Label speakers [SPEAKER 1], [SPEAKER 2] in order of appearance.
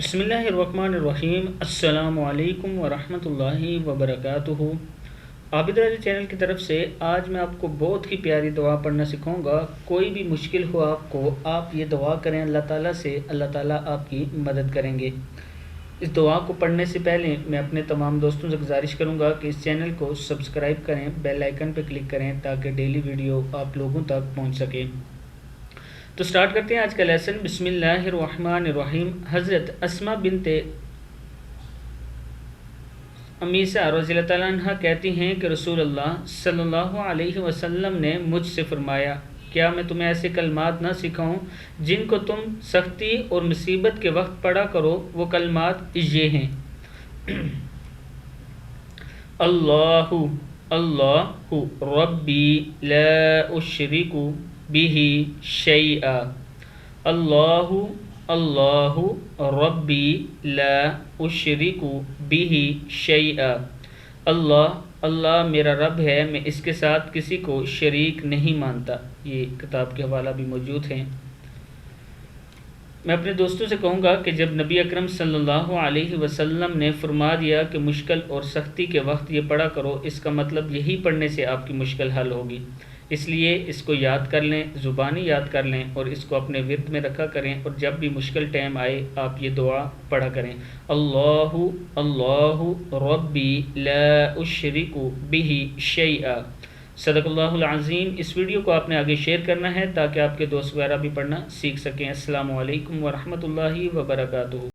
[SPEAKER 1] بسم اللہ الرحمن الرحیم۔ السلام علیکم ورحمۃ اللہ وبرکاتہ۔ عابد راضی چینل کی طرف سے آج میں آپ کو بہت ہی پیاری دعا پڑھنا سکھاؤں گا۔ کوئی بھی مشکل ہو آپ کو، آپ یہ دعا کریں اللہ تعالیٰ سے، اللہ تعالیٰ آپ کی مدد کریں گے۔ اس دعا کو پڑھنے سے پہلے میں اپنے تمام دوستوں سے گزارش کروں گا کہ اس چینل کو سبسکرائب کریں، بیل آئیکن پہ کلک کریں تاکہ ڈیلی ویڈیو آپ لوگوں تک پہنچ سکے۔ تو سٹارٹ کرتے ہیں آج کا لیسن۔ بسم اللہ الرحمن الرحیم۔ حضرت اسماء بنت امیسہ رضی اللہ تعالیٰ عنہ کہتی ہیں کہ رسول اللہ صلی اللہ علیہ وسلم نے مجھ سے فرمایا، کیا میں تمہیں ایسے کلمات نہ سکھاؤں جن کو تم سختی اور مصیبت کے وقت پڑھا کرو؟ وہ کلمات یہ ہیں: اللہ اللہ ربی لا اشرک بہ شیئا، اللہ اللہ ربی لا اشرک بہ شیئا، اللہ اللہ میرا رب ہے، میں اس کے ساتھ کسی کو شریک نہیں مانتا۔ یہ کتاب کے حوالہ بھی موجود ہیں۔ میں اپنے دوستوں سے کہوں گا کہ جب نبی اکرم صلی اللہ علیہ وسلم نے فرما دیا کہ مشکل اور سختی کے وقت یہ پڑھا کرو، اس کا مطلب یہی پڑھنے سے آپ کی مشکل حل ہوگی۔ اس لیے اس کو یاد کر لیں، زبانی یاد کر لیں اور اس کو اپنے ورد میں رکھا کریں، اور جب بھی مشکل ٹائم آئے آپ یہ دعا پڑھا کریں: اللہ اللہ ربی لا اشرک بہ شیئا۔ صدق اللہ العظیم۔ اس ویڈیو کو آپ نے آگے شیئر کرنا ہے تاکہ آپ کے دوست وغیرہ بھی پڑھنا سیکھ سکیں۔ السلام علیکم ورحمۃ اللہ وبرکاتہ۔